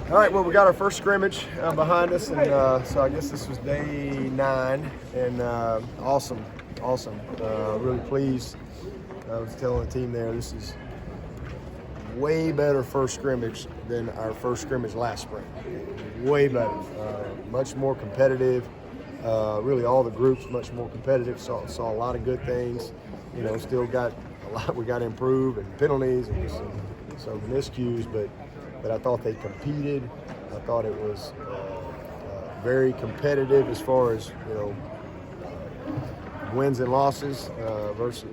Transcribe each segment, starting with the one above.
All right, well, we got our first scrimmage behind us, and so I guess this was day 9, and awesome. Really pleased. I was telling the team there, this is way better first scrimmage than our first scrimmage last spring. Way better, much more competitive. Really, all the groups much more competitive. Saw a lot of good things. Still got a lot we got to improve, and penalties and some miscues, but I thought they competed. I thought it was very competitive as far as wins and losses versus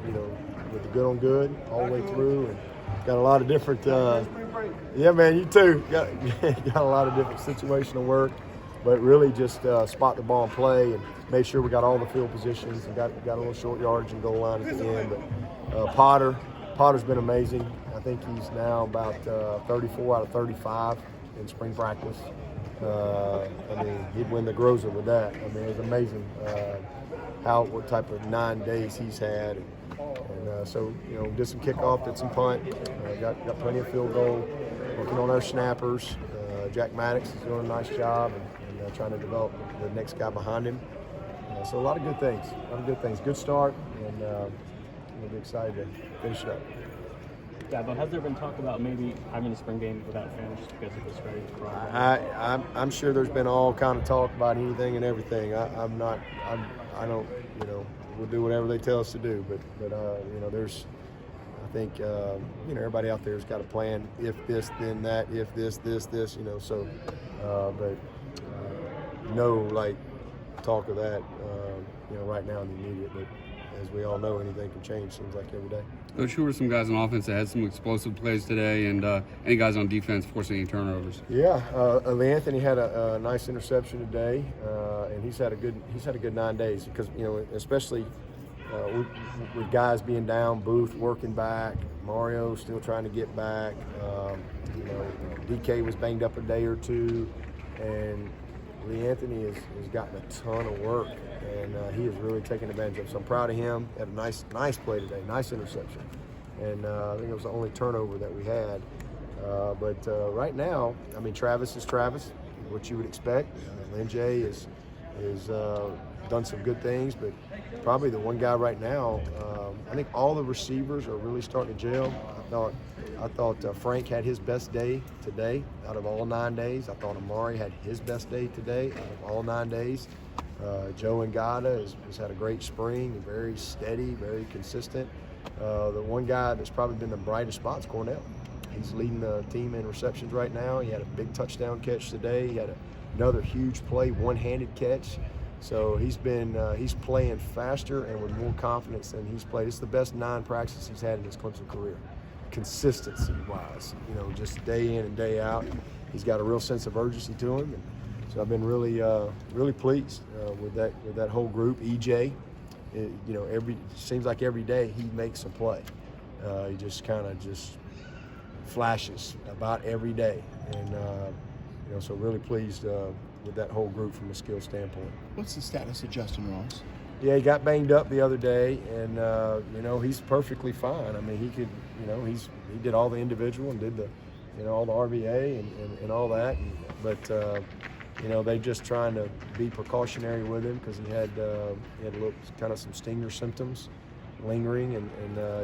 with the good on good all the way through, and got a lot of different. Yeah, man, you too. Got a lot of different situational work, but really just spot the ball and play, and made sure we got all the field positions and got a little short yardage and goal line at the end. But Potter's been amazing. I think he's now about 34 out of 35 in spring practice. He'd win the Groza with that. It was amazing what type of 9 days he's had. And so, did some kickoff, did some punt, got plenty of field goal, working on our snappers. Jack Maddox is doing a nice job and trying to develop the next guy behind him. So a lot of good things. Good start, and we'll be excited to finish it up. Dabo, has there been talk about maybe having a spring game without fans just because of the strain? I'm sure there's been all kind of talk about anything and everything. We'll do whatever they tell us to do. But there's, I think, everybody out there has got a plan. If this, then that. If this, this. So, but no talk of that. Right now in the immediate. But as we all know, anything can change. Seems like every day. Coach, who were some guys on offense that had some explosive plays today, and any guys on defense forcing any turnovers? Yeah, Anthony had a nice interception today, and he's had a good 9 days because especially with guys being down, Booth working back, Mario still trying to get back. DK was banged up a day or two, and Lee Anthony has gotten a ton of work, and he has really taken advantage of it. So I'm proud of him. Had a nice play today, nice interception. And I think it was the only turnover that we had. But right now, Travis is Travis, what you would expect. Lynn J is done some good things, but probably the one guy right now, I think all the receivers are really starting to gel. I thought Frank had his best day today out of all 9 days. I thought Amari had his best day today out of all 9 days. Joe Ngata has had a great spring, very steady, very consistent. The one guy that's probably been the brightest spot is Cornell. He's leading the team in receptions right now. He had a big touchdown catch today. He had another huge play, one-handed catch. So he's playing faster and with more confidence than he's played. It's the best 9 practices he's had in his Clemson career, consistency-wise. Just day in and day out. He's got a real sense of urgency to him, and so I've been really pleased with that whole group. EJ, seems like every day he makes a play. He just kind of flashes about every day, and so really pleased with that whole group from a skill standpoint. What's the status of Justin Ross? Yeah, he got banged up the other day, and he's perfectly fine. He could, he did all the individual and did the, all the RVA and all that, but they're just trying to be precautionary with him because he had a little kind of some stinger symptoms lingering, and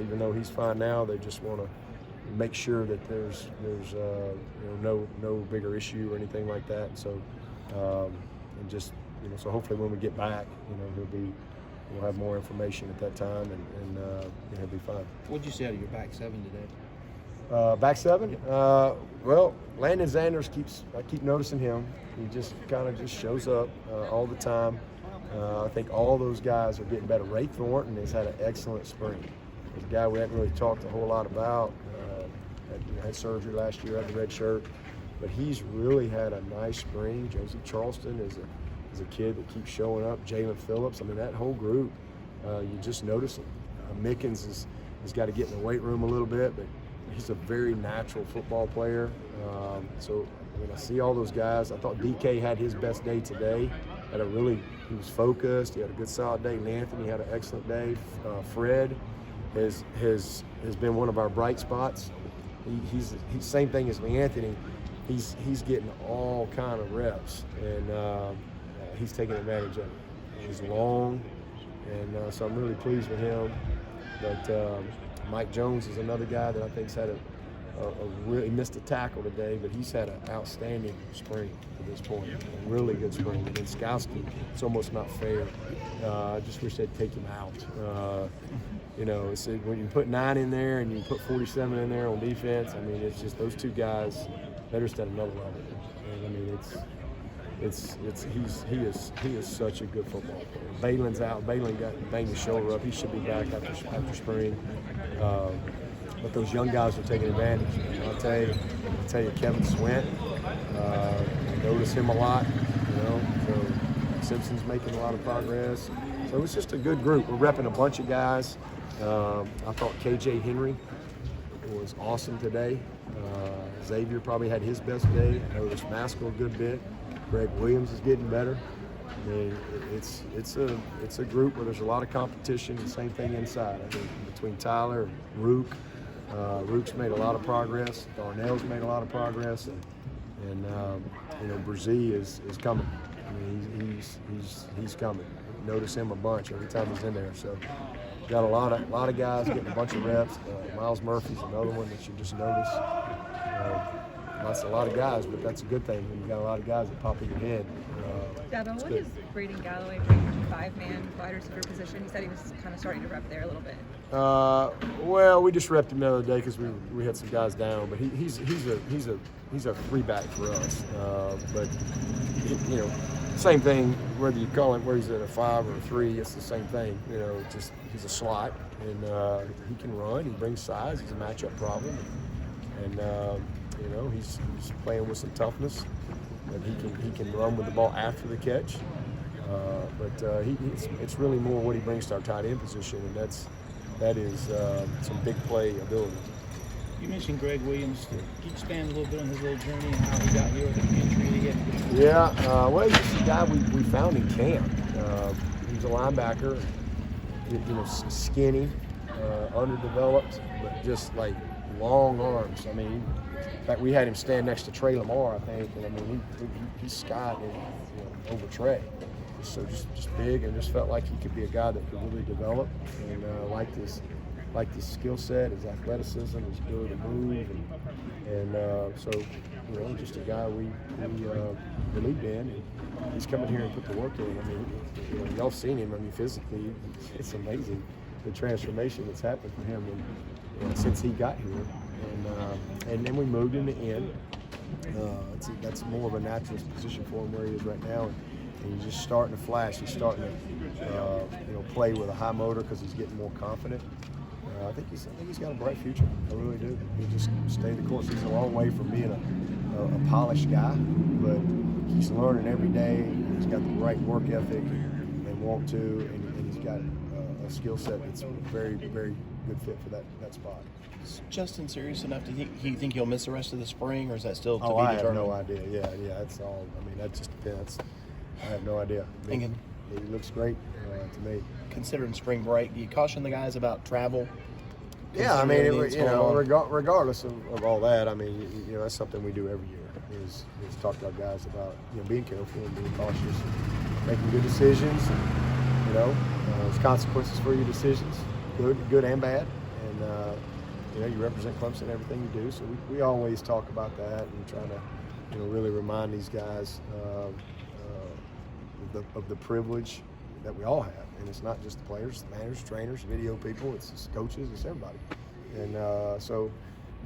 even though he's fine now, they just want to make sure that there's no bigger issue or anything like that. So so hopefully when we get back, we'll have more information at that time, and he'll be fine. What'd you say out of your back 7 today? Back 7? Well, Landon Zanders I keep noticing him. He just kind of shows up all the time. I think all those guys are getting better. Ray Thornton has had an excellent spring. He's a guy we hadn't really talked a whole lot about. Had surgery last year, had the red shirt, but he's really had a nice spring. Josie Charleston is a kid that keeps showing up. Jalen Phillips, that whole group, you just notice them. Mickens has got to get in the weight room a little bit, but he's a very natural football player. So when I see all those guys, I thought DK had his best day today. He was focused. He had a good solid day. Anthony had an excellent day. Fred has been one of our bright spots. He's same thing as Lee Anthony. he's getting all kind of reps, and he's taking advantage of it. He's long, and so I'm really pleased with him. But Mike Jones is another guy that I think's had a really missed a tackle today, but he's had an outstanding spring to this point. A really good spring. And then Skowski, it's almost not fair. I just wish they'd take him out. It's, when you put 9 in there and you put 47 in there on defense, I mean, it's just those two guys, they're just at another level. And I mean, he is such a good football player. Balin's out. Balin got banged his shoulder up. He should be back after spring. But those young guys are taking advantage. I'll tell you, Kevin Swint, I notice him a lot. So Simpson's making a lot of progress. So it's just a good group. We're repping a bunch of guys. I thought KJ Henry was awesome today. Xavier probably had his best day. I noticed Maskell a good bit. Greg Williams is getting better. I mean, it's a group where there's a lot of competition. The same thing inside. I think between Tyler and Rook. Rook's made a lot of progress. Darnell's made a lot of progress, and Brzee is coming. I mean, he's coming. Notice him a bunch every time he's in there. So got a lot of guys getting a bunch of reps. Miles Murphy's another one that you just notice. That's a lot of guys, but that's a good thing when you got a lot of guys that pop in your head. Dabo, what is Braden Galloway bringing to the 5-man wide receiver position? He said he was kind of starting to rep there a little bit. Well, we just repped him the other day because we had some guys down, but he's a 3-back for us. But same thing whether you call him where he's at a 5 or a 3, it's the same thing. Just he's a slot, and he can run. He brings size. He's a matchup problem, and he's playing with some toughness. And he can run with the ball after the catch, but it's really more what he brings to our tight end position, and that is some big play ability. You mentioned Greg Williams. Can you expand a little bit on his little journey and how he got here with the injury that he had? Yeah, well, he's just a guy we found in camp. He's a linebacker, skinny, underdeveloped, but just like long arms. I mean, in fact, we had him stand next to Trey Lamar, I think, and I mean, he skied over Trey. So just big, and just felt like he could be a guy that could really develop, and liked his skill set, his athleticism, his ability to move, and so just a guy we believed in, and he's coming here and put the work in. I mean, y'all seen him. I mean, physically, it's amazing the transformation that's happened for him since he got here. And then we moved him to end. That's more of a natural position for him where he is right now. And he's just starting to flash. He's starting to play with a high motor because he's getting more confident. I think he's got a bright future. I really do. He just stayed the course. He's a long way from being a polished guy, but he's learning every day. He's got the right work ethic and want to, and he's got a skill set that's very, very good fit for that spot. Is Justin serious enough to think he'll miss the rest of the spring, or is that still to be I determined? have no idea. Yeah, that's all. I mean, that just depends. I have no idea. He looks great to me. Considering spring break, do you caution the guys about travel? Yeah, I mean, regardless of all that, I mean, that's something we do every year. Is talk to our guys about being careful and being cautious, and making good decisions. And, there's consequences for your decisions, good and bad. And you represent Clemson in everything you do, so we always talk about that and try to really remind these guys of the privilege that we all have. And it's not just the players, the managers, trainers, video people, it's coaches, it's everybody. And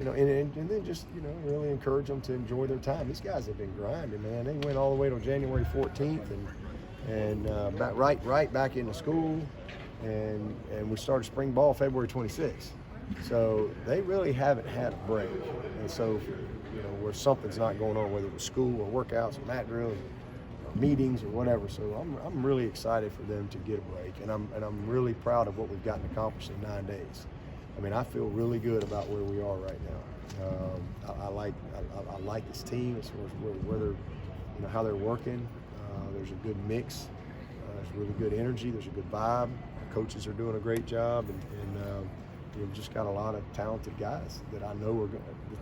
and then just really encourage them to enjoy their time. These guys have been grinding, man. They went all the way till January 14th and right back into school, and we started spring ball February 26th. So they really haven't had a break. And so where something's not going on, whether it was school or workouts or mat drills or meetings or whatever. So I'm really excited for them to get a break, and I'm really proud of what we've gotten accomplished in 9 days. I mean, I feel really good about where we are right now. I like this team as far as whether how they're working. There's a good mix. There's really good energy. There's a good vibe. The coaches are doing a great job, and we've just got a lot of talented guys that I know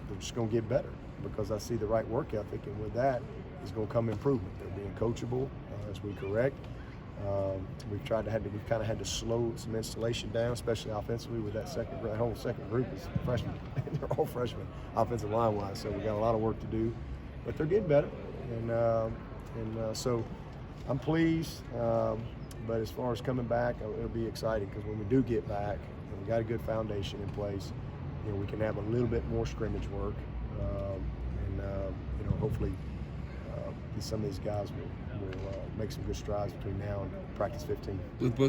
they're just going to get better. because I see the right work ethic, and with that is going to come improvement. They're being coachable as we correct. We've kind of had to slow some installation down, especially offensively with that whole second group is freshmen. They're all freshmen, offensive line wise. So we got a lot of work to do, but they're getting better, and so I'm pleased. But as far as coming back, it'll be exciting because when we do get back, and we got a good foundation in place, we can have a little bit more scrimmage work, and hopefully some of these guys will make some good strides between now and practice 15. With both